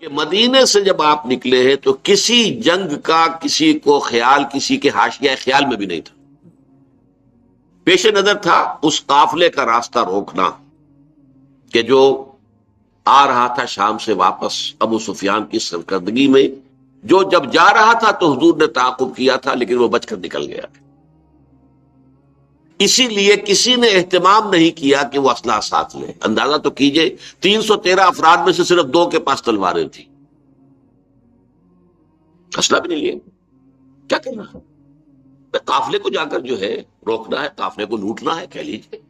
کہ مدینے سے جب آپ نکلے ہیں تو کسی جنگ کا کسی کو خیال کسی کے حاشیہ خیال میں بھی نہیں تھا. پیش نظر تھا اس قافلے کا راستہ روکنا کہ جو آ رہا تھا شام سے واپس ابو سفیان کی سرکردگی میں. جو جب جا رہا تھا تو حضور نے تعاقب کیا تھا لیکن وہ بچ کر نکل گیا. اسی لیے کسی نے اہتمام نہیں کیا کہ وہ اسلحہ ساتھ لے. اندازہ تو کیجئے 313 افراد میں سے صرف 2 کے پاس تلواریں تھیں. اسلحہ بھی نہیں لیا. کیا کرنا ہے؟ قافلے کو جا کر جو ہے روکنا ہے، قافلے کو لوٹنا ہے کہہ لیجیے.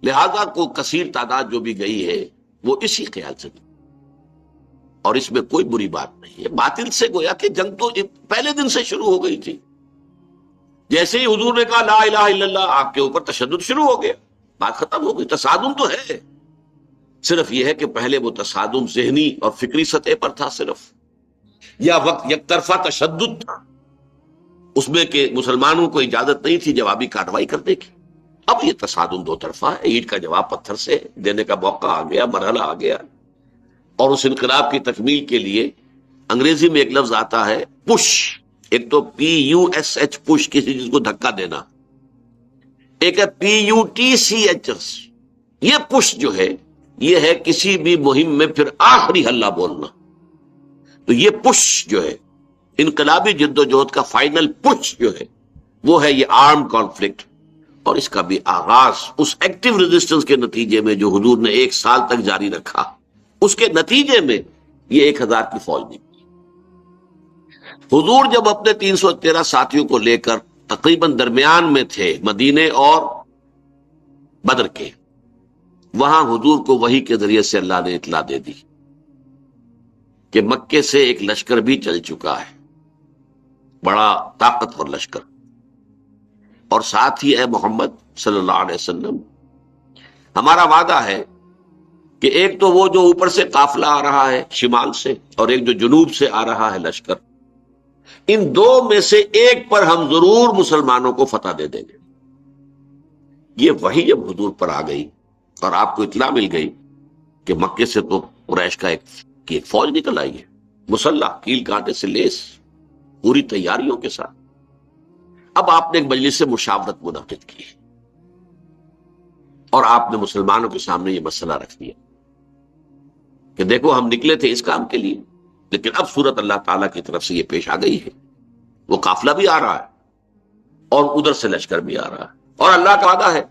لہذا کو کثیر تعداد جو بھی گئی ہے وہ اسی خیال سے گئی. اور اس میں کوئی بری بات نہیں ہے. باطل سے گویا کہ جنگ تو پہلے دن سے شروع ہو گئی تھی. جیسے ہی حضور نے کہا لا الہ الا اللہ آپ کے اوپر تشدد شروع ہو گیا، بات ختم ہو گئی. تصادم تو ہے، صرف یہ ہے کہ پہلے وہ تصادم ذہنی اور فکری سطح پر تھا صرف، یا وقت یک طرفہ تشدد تھا اس میں کہ مسلمانوں کو اجازت نہیں تھی جوابی کارروائی کرنے کی. اب یہ تصادم 2 طرفہ ہے. اینٹ کا جواب پتھر سے دینے کا موقع آ گیا، مرحلہ آ گیا. اور اس انقلاب کی تکمیل کے لیے انگریزی میں ایک لفظ آتا ہے پش. ایک تو PUSH پش، کسی چیز کو دھکا دینا. ایک ہے PUTCH. یہ پش جو ہے یہ ہے کسی بھی مہم میں پھر آخری حلہ بولنا. تو یہ پش جو ہے انقلابی جد و جہد کا فائنل پش جو ہے وہ ہے یہ آرم کانفلکٹ. اور اس کا بھی آغاز اس ایکٹیو ریزسٹنس کے نتیجے میں جو حضور نے 1 سال تک جاری رکھا، اس کے نتیجے میں یہ 1000 کی فوج نکلی. حضور جب اپنے 313 ساتھیوں کو لے کر تقریباً درمیان میں تھے مدینے اور بدر کے، وہاں حضور کو وحی کے ذریعے سے اللہ نے اطلاع دے دی کہ مکے سے ایک لشکر بھی چل چکا ہے، بڑا طاقتور لشکر. اور ساتھ ہی اے محمد صلی اللہ علیہ وسلم ہمارا وعدہ ہے کہ ایک تو وہ جو اوپر سے قافلہ آ رہا ہے شمال سے، اور ایک جو جنوب سے آ رہا ہے لشکر، ان 2 میں سے ایک پر ہم ضرور مسلمانوں کو فتح دے دیں گے. یہ وحی جب حضور پر آ گئی اور آپ کو اطلاع مل گئی کہ مکے سے تو قریش کا ایک فوج نکل آئی ہے، مسلح، کیل کانٹے سے لیس، پوری تیاریوں کے ساتھ. اب آپ نے ایک مجلس سے مشاورت منعقد کی اور آپ نے مسلمانوں کے سامنے یہ مسئلہ رکھ دیا کہ دیکھو ہم نکلے تھے اس کام کے لیے، لیکن اب صورت اللہ تعالیٰ کی طرف سے یہ پیش آ گئی ہے. وہ قافلہ بھی آ رہا ہے اور ادھر سے لشکر بھی آ رہا ہے، اور اللہ کا وعدہ ہے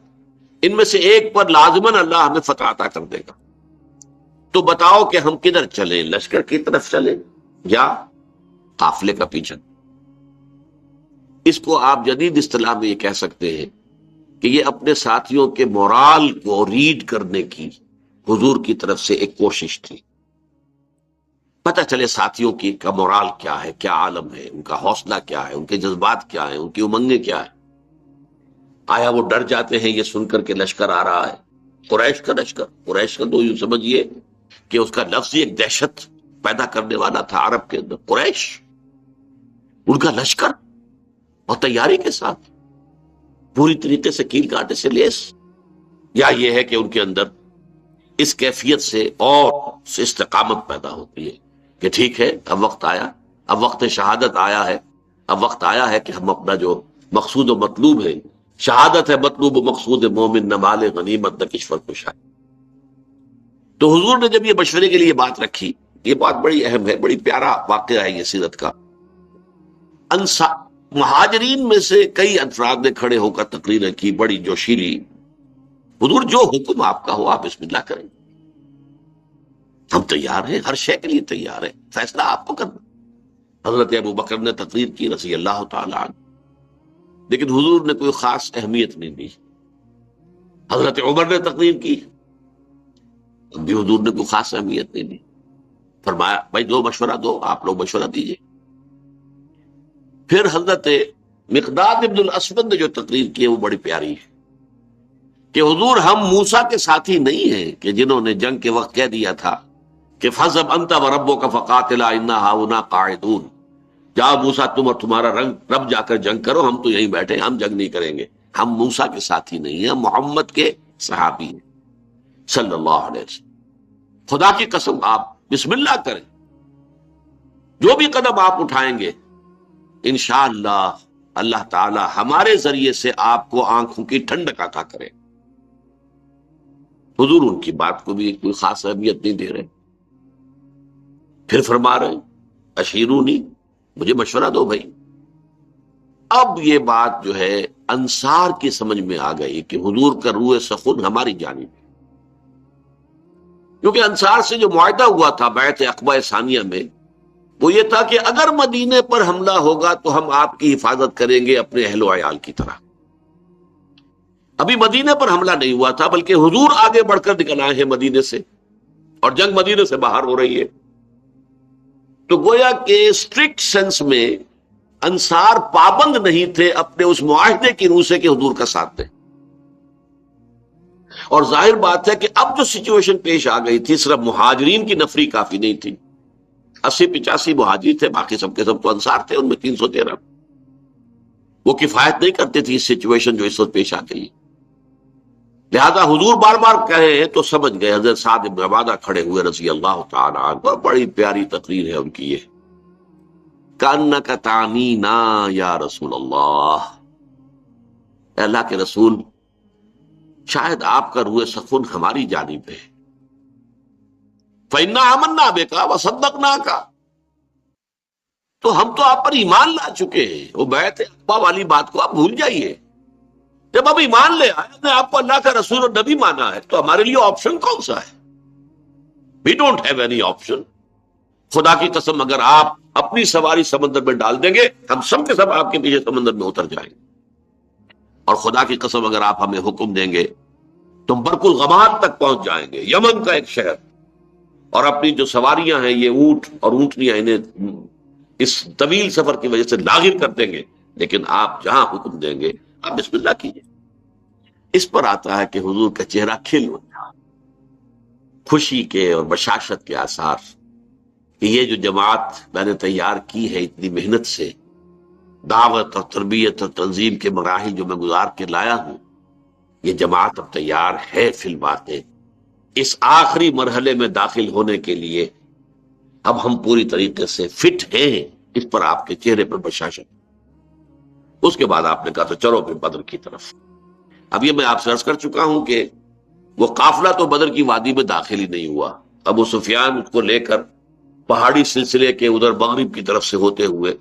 ان میں سے ایک پر لازماً اللہ ہمیں فتح عطا کر دے گا. تو بتاؤ کہ ہم کدھر چلیں، لشکر کی طرف چلیں یا قافلے کا پیچھا؟ اس کو آپ جدید اصطلاح میں یہ کہہ سکتے ہیں کہ یہ اپنے ساتھیوں کے مورال کو ریڈ کرنے کی حضور کی طرف سے ایک کوشش تھی. پتہ چلے ساتھیوں کی کا مورال کیا ہے، کیا عالم ہے، ان کا حوصلہ کیا ہے، ان کے جذبات کیا ہیں، ان کی امنگیں کیا ہیں. آیا وہ ڈر جاتے ہیں یہ سن کر کے لشکر آ رہا ہے، قریش کا لشکر؟ قریش کا تو یوں سمجھیے کہ اس کا لفظ ایک دہشت پیدا کرنے والا تھا عرب کے اندر. قریش، ان کا لشکر اور تیاری کے ساتھ پوری طریقے سے کیل کانٹے سے لیس، یا یہ ہے کہ ان کے اندر اس کیفیت سے اور استقامت پیدا ہوتی ہے کہ ٹھیک ہے اب وقت آیا، اب وقت شہادت آیا ہے، اب وقت آیا ہے کہ ہم اپنا جو مقصود و مطلوب ہے، شہادت ہے مطلوب و مقصود مومن، نہ مال غنیمت نہ کشور کشائی. تو حضور نے جب یہ مشورے کے لیے بات رکھی، یہ بات بڑی اہم ہے، بڑی پیارا واقعہ ہے یہ سیرت کا. مہاجرین میں سے کئی افراد نے کھڑے ہو کر تقریر کی بڑی جوشیلی. حضور جو حکم آپ کا ہو آپ بسم اللہ کریں، ہم تیار ہیں، ہر شے کے لیے تیار ہیں، فیصلہ آپ کو کرنا. حضرت ابو بکر نے تقریر کی رضی اللہ تعالی عنہ، لیکن حضور نے کوئی خاص اہمیت نہیں دی. حضرت عمر نے تقریر کی، بھی حضور نے کوئی خاص اہمیت نہیں دی. فرمایا بھائی دو مشورہ دو، آپ لوگ مشورہ دیجئے. پھر حضرت مقداد ابن الاسود نے جو تقریر کی ہے وہ بڑی پیاری ہے کہ حضور ہم موسیٰ کے ساتھی نہیں ہیں کہ جنہوں نے جنگ کے وقت کہہ دیا تھا کہ فَاذْهَبْ أَنْتَ وَرَبُّكَ فَقَاتِلَا إِنَّا هَاهُنَا قَاعِدُونَ. جاؤ موسیٰ تم اور تمہارا رب جا کر جنگ کرو، ہم تو یہیں بیٹھے، ہم جنگ نہیں کریں گے. ہم موسیٰ کے ساتھی نہیں ہیں، ہم محمد کے صحابی ہیں صلی اللہ علیہ وسلم. خدا کی قسم آپ بسم اللہ کریں. جو بھی قدم آپ اٹھائیں گے انشاءاللہ اللہ تعالی ہمارے ذریعے سے آپ کو آنکھوں کی ٹھنڈک عطا کرے. حضور ان کی بات کو بھی کوئی خاص اہمیت نہیں دے رہے. پھر فرما رہے ہیں اشیرونی، مجھے مشورہ دو بھائی. اب یہ بات جو ہے انصار کی سمجھ میں آ گئی کہ حضور کا روح سخن ہماری جانب ہے. کیونکہ انصار سے جو معاہدہ ہوا تھا بیعت عقبہ ثانیہ میں، وہ یہ تھا کہ اگر مدینے پر حملہ ہوگا تو ہم آپ کی حفاظت کریں گے اپنے اہل و عیال کی طرح. ابھی مدینے پر حملہ نہیں ہوا تھا، بلکہ حضور آگے بڑھ کر نکل آئے ہیں مدینے سے، اور جنگ مدینے سے باہر ہو رہی ہے. تو گویا کہ اسٹرکٹ سینس میں انصار پابند نہیں تھے اپنے اس معاہدے کی روح سے کہ حضور کا ساتھ دیں. اور ظاہر بات ہے کہ اب جو سچویشن پیش آ گئی تھی، صرف مہاجرین کی نفری کافی نہیں تھی. 80-85 مہاجر تھے، باقی سب کے سب تو انصار تھے، ان میں 313. وہ کفایت نہیں کرتے تھے اس سچویشن جو اس وقت پیش آ گئی. لہذا حضور بار بار کہے ہیں تو سمجھ گئے. حضرت سعد بن عبادہ کھڑے ہوئے رضی اللہ تعالی عنہ، بڑی پیاری تقریر ہے ان کی یہ. کأنک تعنینا یا رسول اللہ، اے اللہ کے رسول شاید آپ کا روح سخن ہماری جانب ہے. فإنا آمنا بک وصدقناک، تو ہم تو آپ پر ایمان لا چکے ہیں. وہ بیعت عقبہ والی بات کو آپ بھول جائیے. جب اب ایمان لے آئے، ہم نے آپ کو اللہ کا رسول اور نبی مانا ہے، تو ہمارے لیے آپشن کون سا ہے؟ We don't have any option. خدا کی قسم اگر آپ اپنی سواری سمندر میں ڈال دیں گے، ہم سب کے سب آپ کے پیچھے سمندر میں اتر جائیں گے. اور خدا کی قسم اگر آپ ہمیں حکم دیں گے تو ہم برق الغماد تک پہنچ جائیں گے، یمن کا ایک شہر، اور اپنی جو سواریاں ہیں یہ اونٹ اور اونٹنیاں انہیں اس طویل سفر کی وجہ سے لاغر کر دیں گے، لیکن آپ جہاں حکم دیں گے آپ بسم اللہ کیجیے. اس پر آتا ہے کہ حضور کا چہرہ کھل اٹھا، خوشی کے اور بشاشت کے آثار، کہ یہ جو جماعت میں نے تیار کی ہے اتنی محنت سے، دعوت اور تربیت اور تنظیم کے مراحل جو میں گزار کے لایا ہوں، یہ جماعت اب تیار ہے فی الواقع اس آخری مرحلے میں داخل ہونے کے لیے. اب ہم پوری طریقے سے فٹ ہیں. اس پر آپ کے چہرے پر بشاشت. اس کے بعد آپ نے کہا تو چلو پھر بدر کی طرف. اب یہ میں آپ سے عرض کر چکا ہوں کہ وہ قافلہ تو بدر کی وادی میں داخل ہی نہیں ہوا. ابو سفیان کو لے کر پہاڑی سلسلے کے ادھر مغرب کی طرف سے ہوتے ہوئے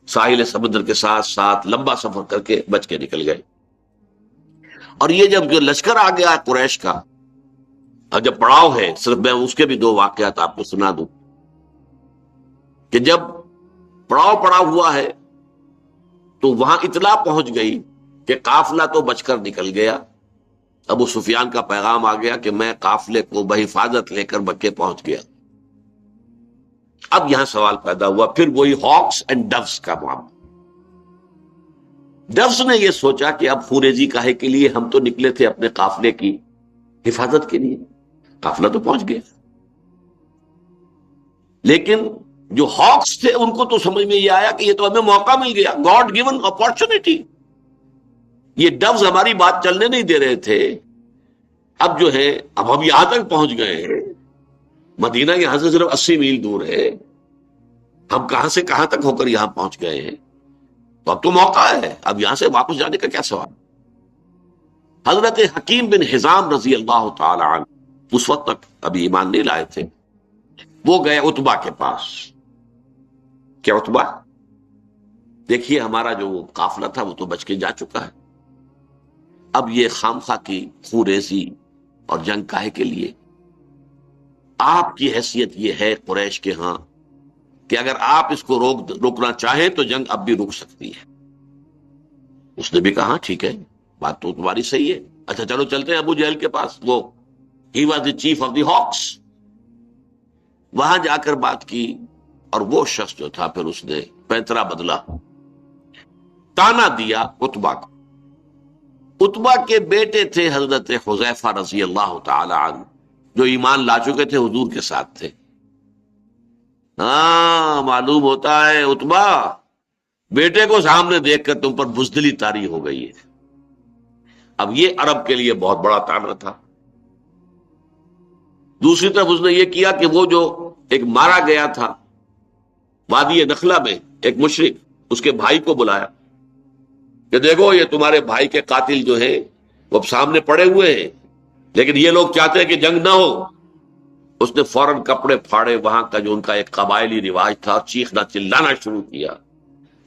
ساحل سمندر کے ساتھ ساتھ لمبا سفر کر کے بچ کے نکل گئے. اور یہ جب جو لشکر آ گیا قریش کا، اور جب پڑاؤ ہے، صرف میں اس کے بھی 2 واقعات آپ کو سنا دوں کہ جب پڑاؤ پڑا ہوا ہے تو وہاں اطلاع پہنچ گئی کہ قافلہ تو بچ کر نکل گیا. ابو سفیان کا پیغام آ گیا کہ میں قافلے کو بحفاظت لے کر مکے پہنچ گیا. اب یہاں سوال پیدا ہوا، پھر وہی ہاکس اینڈ ڈوز کا معاملہ. ڈوز نے یہ سوچا کہ اب خوریزی کاہے کے لیے، ہم تو نکلے تھے اپنے قافلے کی حفاظت کے لیے، قافلہ تو پہنچ گیا. لیکن جو ہاکس تھے ان کو تو سمجھ میں یہ آیا کہ یہ تو ہمیں موقع مل گیا، گاڈ گیون اپارچونٹی. یہ ڈوز ہماری بات چلنے نہیں دے رہے تھے. اب جو ہے اب ہم یہاں تک پہنچ گئے ہیں، مدینہ یہاں سے صرف 80 میل دور ہے، ہم کہاں سے کہاں تک ہو کر یہاں پہنچ گئے ہیں، تو اب تو موقع ہے، اب یہاں سے واپس جانے کا کیا سوال. حضرت حکیم بن حزام رضی اللہ تعالی عنہ اس وقت تک ابھی ایمان نہیں لائے تھے. وہ گئے عتبہ کے پاس. کیا عتبہ؟ دیکھیے ہمارا جو قافلہ تھا وہ تو بچ کے جا چکا ہے، اب یہ خامخواہ کی خوریزی اور جنگ کاہے کے لیے؟ آپ کی حیثیت یہ ہے قریش کے ہاں کہ اگر آپ اس کو روکنا چاہیں تو جنگ اب بھی رک سکتی ہے. اس نے بھی کہا ٹھیک ہے، بات تو تمہاری صحیح ہے، اچھا چلو چلتے ہیں ابو جہل کے پاس. وہ he was the chief of the ہاکس. وہاں جا کر بات کی، اور وہ شخص جو تھا پھر اس نے پینترا بدلا، تانا دیا عتبہ کو. عتبہ کے بیٹے تھے حضرت حذیفہ رضی اللہ تعالی عنہ، جو ایمان لا چکے تھے، حضور کے ساتھ تھے. ہاں معلوم ہوتا ہے عتبہ بیٹے کو سامنے دیکھ کر تم پر بزدلی طاری ہو گئی ہے. اب یہ عرب کے لیے بہت بڑا تانا تھا. دوسری طرف اس نے یہ کیا کہ وہ جو ایک مارا گیا تھا وادی نخلا میں، ایک مشرک، اس کے بھائی کو بلایا کہ دیکھو یہ تمہارے بھائی کے قاتل جو ہیں وہ اب سامنے پڑے ہوئے ہیں، لیکن یہ لوگ چاہتے ہیں کہ جنگ نہ ہو۔ اس نے فوراً کپڑے پھاڑے، وہاں کا جو ان کا ایک قبائلی رواج تھا، چیخنا چلانا شروع کیا،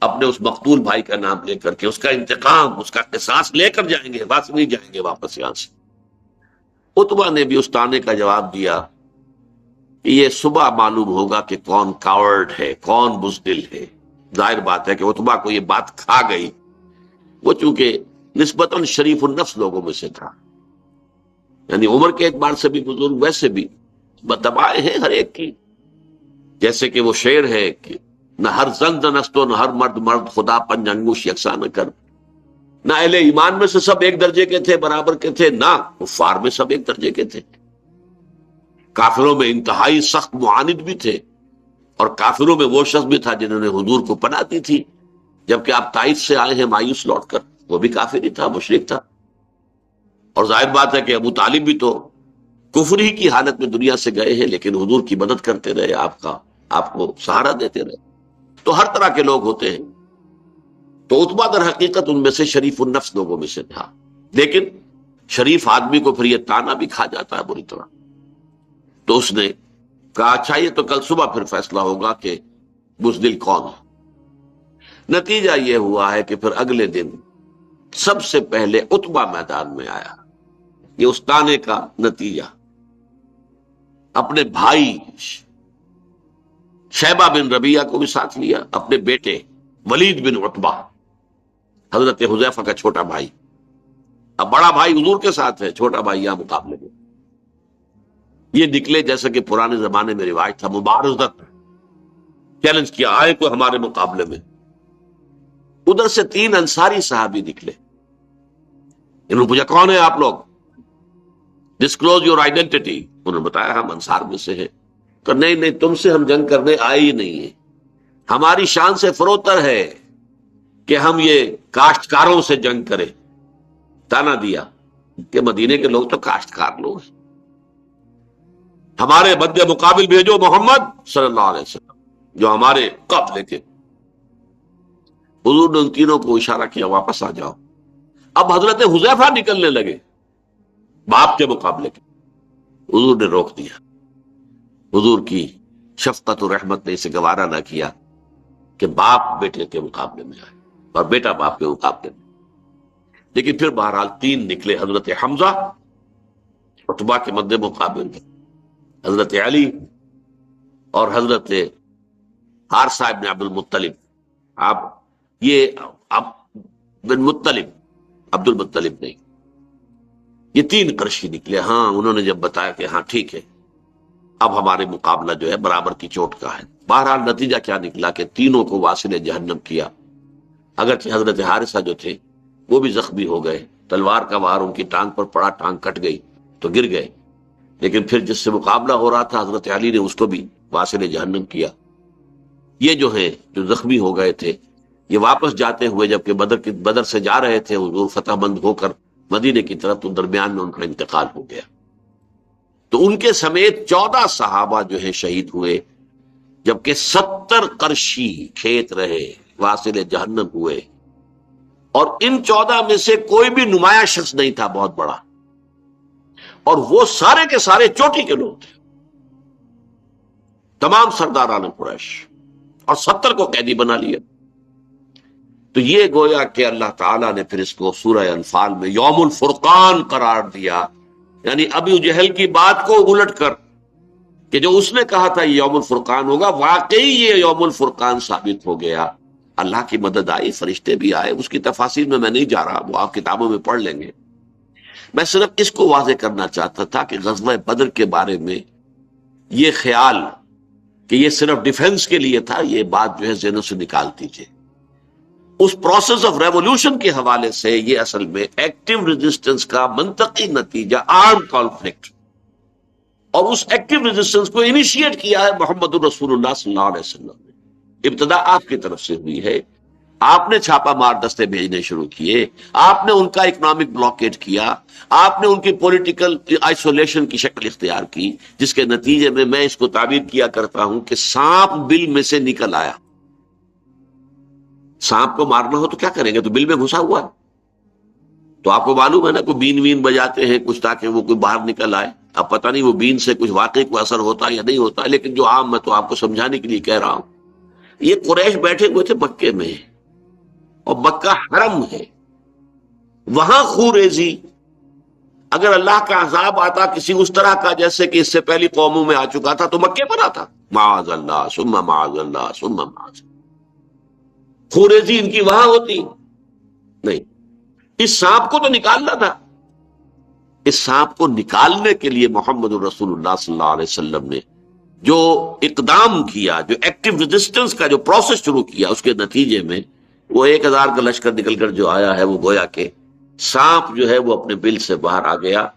اپنے اس مقتول بھائی کا نام لے کر کے اس کا انتقام، اس کا قصاص لے کر جائیں گے، بس نہیں جائیں گے واپس یہاں سے۔ عتبہ نے بھی اس طعنے کا جواب دیا کہ یہ صبح معلوم ہوگا کہ کون کاورڈ ہے، کون بزدل ہے۔ ظاہر بات ہے کہ عتبہ کو یہ بات کھا گئی، وہ چونکہ نسبتاً شریف النفس لوگوں میں سے تھا، یعنی عمر کے اعتبار سے بھی بزرگ، ویسے بھی بدتبائیں ہیں ہر ایک کی، جیسے کہ وہ شعر ہے کہ نہ ہر زن زنستو نہ ہر مرد مرد، خدا پنج انگوش یکساں نہ کر۔ نہ اہل ایمان میں سے سب ایک درجے کے تھے، برابر کے تھے، نہ کفار میں سب ایک درجے کے تھے۔ کافروں میں انتہائی سخت معاند بھی تھے، اور کافروں میں وہ شخص بھی تھا جنہوں نے حضور کو پناہ دی تھی، جبکہ آپ طائف سے آئے ہیں مایوس لوٹ کر، وہ بھی کافر ہی تھا، مشرک تھا۔ اور ظاہر بات ہے کہ ابو طالب بھی تو کفر ہی کی حالت میں دنیا سے گئے ہیں، لیکن حضور کی مدد کرتے رہے، آپ کو سہارا دیتے رہے۔ تو ہر طرح کے لوگ ہوتے ہیں، تو عتبہ در حقیقت ان میں سے شریف النفس لوگوں میں سے تھا، لیکن شریف آدمی کو پھر یہ تانا بھی کھا جاتا ہے بری طرح۔ تو اس نے کہا اچھا یہ تو کل صبح پھر فیصلہ ہوگا کہ بزدل کون ہے۔ نتیجہ یہ ہوا ہے کہ پھر اگلے دن سب سے پہلے عتبہ میدان میں آیا۔ یہ اس تانے کا نتیجہ، اپنے بھائی شیبہ بن ربیعہ کو بھی ساتھ لیا، اپنے بیٹے ولید بن عتبہ، حضرت حذیفہ کا چھوٹا بھائی۔ اب بڑا بھائی حضور کے ساتھ ہے، چھوٹا بھائی یہاں مقابلے میں۔ یہ نکلے جیسا کہ پرانے زمانے میں رواج تھا، مبارزت، چیلنج کیا، آئے کوئی ہمارے مقابلے میں۔ ادھر سے 3 انصاری صحابی نکلے، انہوں نے پوچھا کون ہے آپ لوگ، ڈسکلوز یور آئیڈینٹی۔ انہوں نے بتایا ہم انصار میں سے ہیں۔ تو نہیں تم سے ہم جنگ کرنے آئے ہی نہیں ہیں، ہماری شان سے فروتر ہے کہ ہم یہ کاشتکاروں سے جنگ کریں۔ تانا دیا کہ مدینے کے لوگ تو کاشتکار لوگ ہیں، ہمارے مد مقابل بھیجو محمد صلی اللہ علیہ وسلم جو ہمارے قبلے کے۔ حضور نے ان تینوں کو اشارہ کیا واپس آ جاؤ۔ اب حضرت حذیفہ نکلنے لگے باپ کے مقابلے کے، حضور نے روک دیا۔ حضور کی شفقت و رحمت نے اسے گوارا نہ کیا کہ باپ بیٹے کے مقابلے میں آئے اور بیٹا باپ کے مقابلے میں۔ لیکن پھر بہرحال 3 نکلے، حضرت حمزہ عتبہ کے مد مقابل، حضرت علی اور حضرت حارثہ بن عبد المطلب۔ بن مطلب، عبد المطلب نہیں، یہ 3 قرشی نکلے۔ ہاں انہوں نے جب بتایا کہ ہاں ٹھیک ہے اب ہمارے مقابلہ جو ہے برابر کی چوٹ کا ہے۔ بہرحال نتیجہ کیا نکلا کہ تینوں کو واصل جہنم کیا، اگرچہ حضرت حارثہ جو تھے وہ بھی زخمی ہو گئے، تلوار کا وار ان کی ٹانگ پر پڑا، ٹانگ کٹ گئی تو گر گئے، لیکن پھر جس سے مقابلہ ہو رہا تھا حضرت علی نے اس کو بھی واصل جہنم کیا۔ یہ جو ہیں جو زخمی ہو گئے تھے، یہ واپس جاتے ہوئے جبکہ بدر سے جا رہے تھے حضور فتح مند ہو کر مدینے کی طرف، تو درمیان میں ان کا انتقال ہو گیا۔ تو ان کے سمیت 14 صحابہ جو ہیں شہید ہوئے، جبکہ 70 قرشی کھیت رہے، واصل جہنم ہوئے۔ اور ان 14 میں سے کوئی بھی نمایاں شخص نہیں تھا بہت بڑا، اور وہ سارے کے سارے چوٹی کے لوگ تھے، تمام سرداران قریش، اور 70 کو قیدی بنا لیا۔ تو یہ گویا کہ اللہ تعالیٰ نے پھر اس کو سورہ انفال میں یوم الفرقان قرار دیا، یعنی ابو جہل کی بات کو الٹ کر کہ جو اس نے کہا تھا یہ یوم الفرقان ہوگا، واقعی یہ یوم الفرقان ثابت ہو گیا۔ اللہ کی مدد آئی، فرشتے بھی آئے، اس کی تفاصیل میں نہیں جا رہا، وہ آپ کتابوں میں پڑھ لیں گے۔ میں صرف اس کو واضح کرنا چاہتا تھا کہ غزوہ بدر کے بارے میں یہ خیال کہ یہ صرف ڈیفنس کے لیے تھا، یہ بات جو ہے ذہنوں سے نکال دیجیے۔ اس پروسیس آف ریولوشن کے حوالے سے یہ اصل میں ایکٹیو ریزسٹنس کا منطقی نتیجہ، آرم کانفلکٹ، اور اس ایکٹیو ریزسٹنس کو انیشیٹ کیا ہے محمد الرسول اللہ صلی اللہ علیہ وسلم نے۔ ابتدا آپ کی طرف سے ہوئی ہے، آپ نے چھاپا مار دستے بھیجنے شروع کیے، آپ نے ان کا اکنامک بلاکیٹ کیا، آپ نے ان کی پولیٹیکل آئسولیشن کی شکل اختیار کی، جس کے نتیجے میں اس کو تعبیر کیا کرتا ہوں کہ سانپ بل میں سے نکل آیا۔ سانپ کو مارنا ہو تو کیا کریں گے؟ تو بل میں گھسا ہوا ہے، تو آپ کو معلوم ہے نا، کوئی بین وین بجاتے ہیں کچھ تاکہ وہ کوئی باہر نکل آئے۔ اب پتہ نہیں وہ بین سے کچھ واقعی کوئی اثر ہوتا ہے یا نہیں ہوتا ہے، لیکن جو عام میں تو آپ کو سمجھانے کے لیے کہہ رہا ہوں۔ یہ قریش بیٹھے ہوئے تھے مکے میں، اور مکہ حرم ہے، وہاں خوریزی، اگر اللہ کا عذاب آتا کسی اس طرح کا جیسے کہ اس سے پہلی قوموں میں آ چکا تھا تو مکے پر آتا، معاذ اللہ ثم معاذ اللہ ثم معاذ۔ خوریزی ان کی وہاں ہوتی نہیں۔ اس سانپ کو تو نکالنا تھا، اس سانپ کو نکالنے کے لیے محمد رسول اللہ صلی اللہ علیہ وسلم نے جو اقدام کیا، جو ایکٹیو ریزسٹنس کا جو پروسیس شروع کیا، اس کے نتیجے میں وہ 1000 کا لشکر نکل کر جو آیا ہے، وہ گویا کہ سانپ جو ہے وہ اپنے بل سے باہر آ گیا،